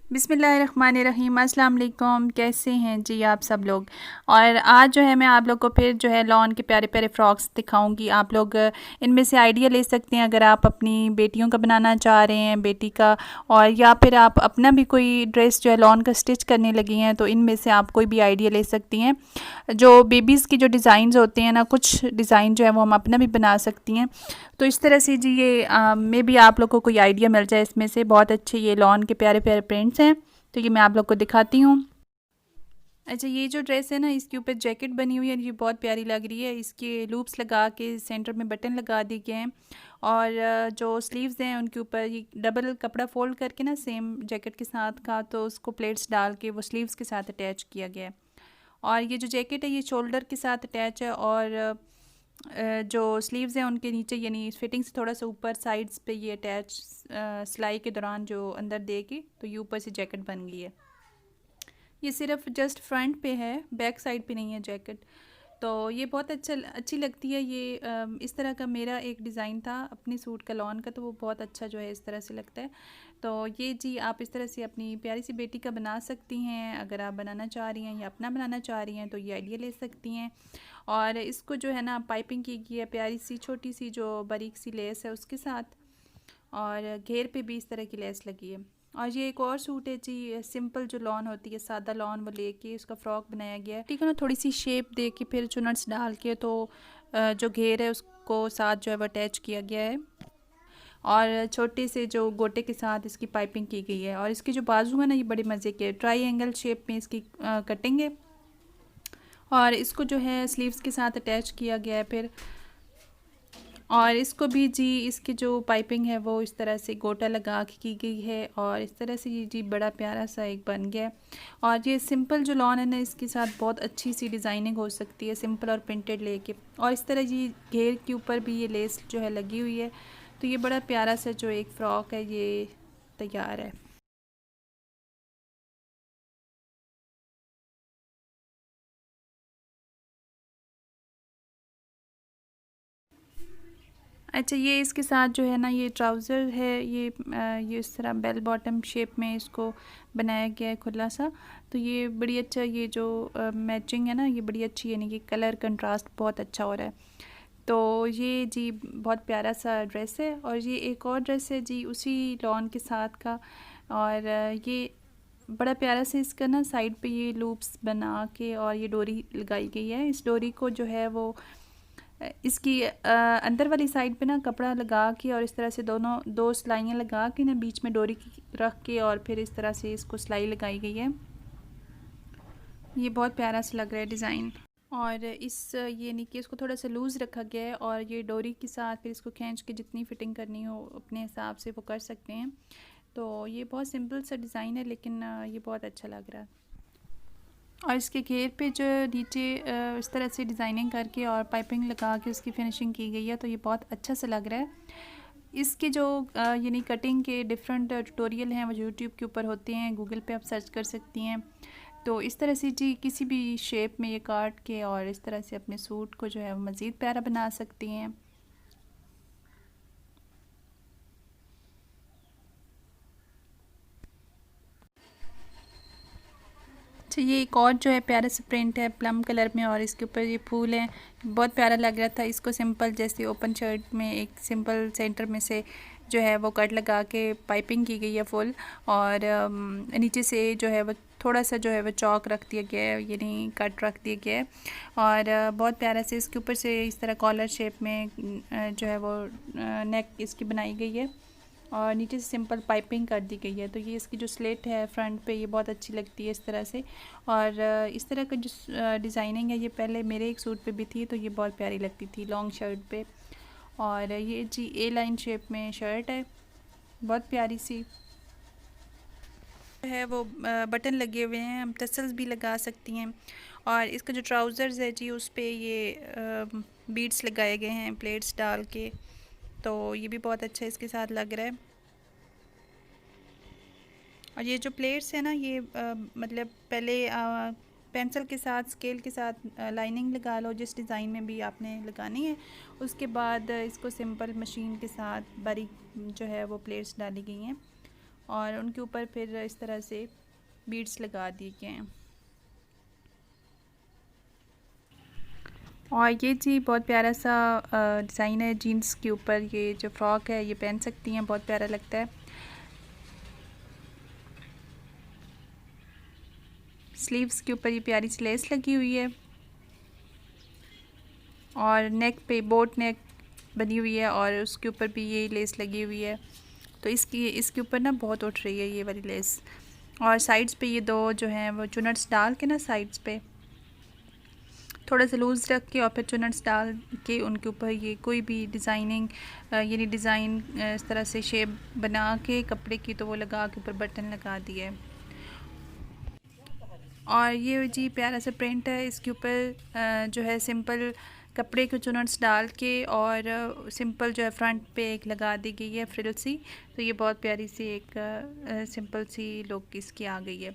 बिस्मिल्लाहिर्रहमानिर्रहीम। अस्सलाम वालेकुम। कैसे हैं जी आप सब लोग। और आज जो है मैं आप लोग को फिर जो है लॉन के प्यारे प्यारे फ़्रॉक्स दिखाऊंगी। आप लोग इनमें से आइडिया ले सकते हैं अगर आप अपनी बेटियों का बनाना चाह रहे हैं, बेटी का, और या फिर आप अपना भी कोई ड्रेस जो है लॉन का स्टिच करने लगी हैं, तो इनमें से आप कोई भी आइडिया ले सकती हैं। जो बेबीज़ की जो डिज़ाइंस होते हैं ना, कुछ डिज़ाइन जो है वो हम अपना भी बना सकती हैं। तो इस तरह से जी ये मे भी आप लोग को कोई आइडिया मिल जाए। इसमें से बहुत अच्छे ये लॉन के प्यारे प्यारे प्रिंट्स हैं, तो ये मैं आप लोग को दिखाती हूँ। अच्छा, ये जो ड्रेस है ना, इसके ऊपर जैकेट बनी हुई है, ये बहुत प्यारी लग रही है। इसके लूप्स लगा के सेंटर में बटन लगा दिए गए हैं, और जो स्लीव्स हैं उनके ऊपर ये डबल कपड़ा फोल्ड करके ना, सेम जैकेट के साथ का, तो उसको प्लेट्स डाल के वो स्लीव्स के साथ अटैच किया गया है। और ये जो जैकेट है ये शोल्डर के साथ अटैच है, और जो स्लीव्स हैं उनके नीचे यानी फिटिंग से थोड़ा सा ऊपर साइड्स पे ये अटैच, सिलाई के दौरान जो अंदर देगी तो ये ऊपर से जैकेट बन गई है। ये सिर्फ जस्ट फ्रंट पे है, बैक साइड पे नहीं है जैकेट। तो ये बहुत अच्छी लगती है। ये इस तरह का मेरा एक डिज़ाइन था अपने सूट का लॉन का, तो वो बहुत अच्छा जो है इस तरह से लगता है। तो ये जी आप इस तरह से अपनी प्यारी सी बेटी का बना सकती हैं। अगर आप बनाना चाह रही हैं या अपना बनाना चाह रही हैं तो ये आइडिया ले सकती हैं। और इसको जो है ना पाइपिंग की गई है प्यारी सी छोटी सी जो बारीक सी लेस है उसके साथ, और घेर पे भी इस तरह की लेस लगी है। और ये एक और सूट है जी, सिंपल जो लॉन होती है, सादा लॉन, वो लेके उसका फ्रॉक बनाया गया है, ठीक है ना। थोड़ी सी शेप दे के फिर चुनट्स डाल के, तो जो घेर है उसको साथ जो है वो अटैच किया गया है, और छोटे से जो गोटे के साथ इसकी पाइपिंग की गई है। और इसकी जो बाजू है ना, ये बड़े मज़े के ट्राई शेप में इसकी कटिंग है, और इसको जो है स्लीव्स के साथ अटैच किया गया है फिर। और इसको भी जी इसकी जो पाइपिंग है वो इस तरह से गोटा लगा के की गई है, और इस तरह से ये जी बड़ा प्यारा सा एक बन गया है। और ये सिंपल जो लॉन है ना, इसके साथ बहुत अच्छी सी डिज़ाइनिंग हो सकती है, सिंपल और प्रिंटेड लेके। और इस तरह ये घेर के ऊपर भी ये लेस जो है लगी हुई है, तो ये बड़ा प्यारा सा जो एक फ़्रॉक है ये तैयार है। अच्छा, ये इसके साथ जो है ना ये ट्राउज़र है, ये इस तरह बेल बॉटम शेप में इसको बनाया गया है खुला सा। तो ये बड़ी अच्छा, ये जो मैचिंग है ना ये बड़ी अच्छी, यानी कि कलर कंट्रास्ट बहुत अच्छा हो रहा है। तो ये जी बहुत प्यारा सा ड्रेस है। और ये एक और ड्रेस है जी उसी लॉन के साथ का, और ये बड़ा प्यारा से इसका ना साइड पे ये लूप्स बना के और ये डोरी लगाई गई है। इस डोरी को जो है वो इसकी अंदर वाली साइड पे ना कपड़ा लगा के, और इस तरह से दोनों दो सिलाइयाँ लगा के ना बीच में डोरी की रख के, और फिर इस तरह से इसको सिलाई लगाई गई है। ये बहुत प्यारा सा लग रहा है डिज़ाइन। और इस ये नहीं कि इसको थोड़ा सा लूज़ रखा गया है, और ये डोरी के साथ फिर इसको खींच के जितनी फ़िटिंग करनी हो अपने हिसाब से वो कर सकते हैं। तो ये बहुत सिंपल सा डिज़ाइन है, लेकिन ये बहुत अच्छा लग रहा है। और इसके घेर पे जो नीचे इस तरह से डिज़ाइनिंग करके और पाइपिंग लगा के उसकी फिनिशिंग की गई है, तो ये बहुत अच्छा सा लग रहा है। इसके जो यानी कटिंग के डिफरेंट ट्यूटोरियल हैं वो यूट्यूब के ऊपर होते हैं, गूगल पे आप सर्च कर सकती हैं। तो इस तरह से जी किसी भी शेप में ये काट के और इस तरह से अपने सूट को जो है वो मज़ीद प्यारा बना सकती हैं। अच्छा, ये एक और जो है प्यारा सा प्रिंट है प्लम कलर में, और इसके ऊपर ये फूल हैं, बहुत प्यारा लग रहा था। इसको सिंपल जैसे ओपन शर्ट में एक सिंपल सेंटर में से जो है वो कट लगा के पाइपिंग की गई है फुल, और नीचे से जो है वो थोड़ा सा जो है वो चौक रख दिया गया है, यानी कट रख दिया गया है। और बहुत प्यारा से इसके ऊपर से इस तरह कॉलर शेप में जो है वो नेक इसकी बनाई गई है, और नीचे से सिंपल पाइपिंग कर दी गई है। तो ये इसकी जो स्लेट है फ्रंट पे ये बहुत अच्छी लगती है इस तरह से। और इस तरह का जो डिज़ाइनिंग है ये पहले मेरे एक सूट पे भी थी, तो ये बहुत प्यारी लगती थी लॉन्ग शर्ट पे। और ये जी ए लाइन शेप में शर्ट है, बहुत प्यारी सी है। वो बटन लगे हुए हैं, हम टसल्स भी लगा सकती हैं। और इसका जो ट्राउज़र्स है जी उस पे ये बीड्स लगाए गए हैं प्लेट्स डाल के, तो ये भी बहुत अच्छा इसके साथ लग रहा है। और ये जो प्लेट्स है ना ये मतलब पहले पेंसिल के साथ स्केल के साथ लाइनिंग लगा लो जिस डिज़ाइन में भी आपने लगानी है। उसके बाद इसको सिंपल मशीन के साथ बारीक जो है वो प्लेट्स डाली गई हैं, और उनके ऊपर फिर इस तरह से बीड्स लगा दिए गए हैं। और ये जी बहुत प्यारा सा डिज़ाइन है जीन्स के ऊपर। ये जो फ्रॉक है ये पहन सकती हैं, बहुत प्यारा लगता है। स्लीव्स के ऊपर ये प्यारी सी लेस लगी हुई है और नेक पे बोट नेक बनी हुई है और उसके ऊपर भी ये लेस लगी हुई है। तो इसके ऊपर ना बहुत उठ रही है ये वाली लेस। और साइड्स पे ये दो जो हैं वो चुनट्स डाल के ना साइड्स पे थोड़ा सा लूज़ रख के और फिर चुनट्स डाल के उनके ऊपर ये कोई भी डिज़ाइनिंग यानी डिज़ाइन इस तरह से शेप बना के कपड़े की, तो वो लगा के ऊपर बटन लगा दिए। और ये जी प्यारा सा प्रिंट है, इसके ऊपर जो है सिंपल कपड़े के चुनट्स डाल के और सिंपल जो है फ्रंट पे एक लगा दी गई है फ्रिल सी। तो ये बहुत प्यारी सी एक सिंपल सी लुक इसकी आ गई है।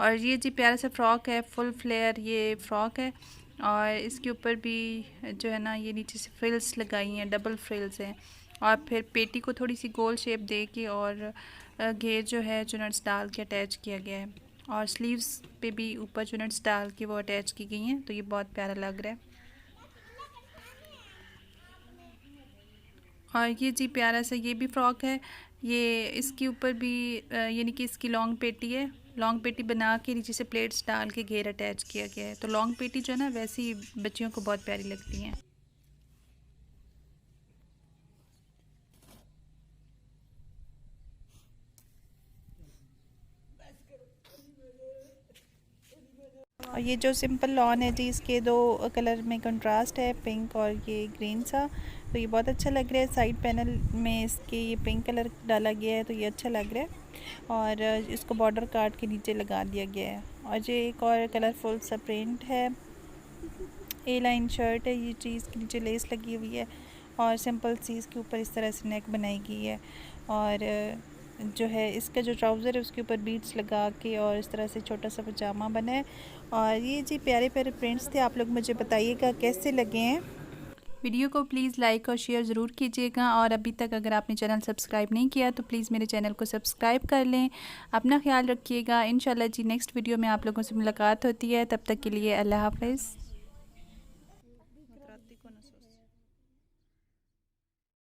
और ये जी प्यारा सा फ्रॉक है, फुल फ्लेयर ये फ्रॉक है और इसके ऊपर भी जो है ना ये नीचे से फ्रिल्स लगाई हैं, डबल फ्रिल्स हैं। और फिर पेटी को थोड़ी सी गोल शेप दे के और घेर जो है चुनट्स डाल के अटैच किया गया है और स्लीव्स पे भी ऊपर चुनट्स डाल के वो अटैच की गई हैं। तो ये बहुत प्यारा लग रहा है। और ये जी प्यारा सा ये भी फ़्रॉक है। ये इसके ऊपर भी यानी कि इसकी लॉन्ग पेटी है, लॉन्ग पेटी बना के नीचे से प्लेट्स डाल के घेर अटैच किया गया है। तो लॉन्ग पेटी जो है ना वैसी बच्चियों को बहुत प्यारी लगती हैं। और ये जो सिंपल लॉन है जी इसके दो कलर में कंट्रास्ट है, पिंक और ये ग्रीन सा। तो ये बहुत अच्छा लग रहा है। साइड पैनल में इसके ये पिंक कलर डाला गया है तो ये अच्छा लग रहा है। और इसको बॉर्डर काट के नीचे लगा दिया गया है। और ये एक और कलरफुल सा प्रिंट है, ए लाइन शर्ट है। ये चीज़ के नीचे लेस लगी हुई है और सिंपल सी इसके ऊपर इस तरह से नेक बनाई गई है। और जो है इसका जो ट्राउज़र है उसके ऊपर बीड्स लगा के और इस तरह से छोटा सा पजामा बना है। और ये जी प्यारे प्यारे प्रिंट्स थे। आप लोग मुझे बताइएगा कैसे लगे हैं। वीडियो को प्लीज़ लाइक और शेयर ज़रूर कीजिएगा। और अभी तक अगर आपने चैनल सब्सक्राइब नहीं किया तो प्लीज़ मेरे चैनल को सब्सक्राइब कर लें। अपना ख्याल रखिएगा। इंशाल्लाह जी नेक्स्ट वीडियो में आप लोगों से मुलाकात होती है। तब तक के लिए अल्लाह हाफ़िज़।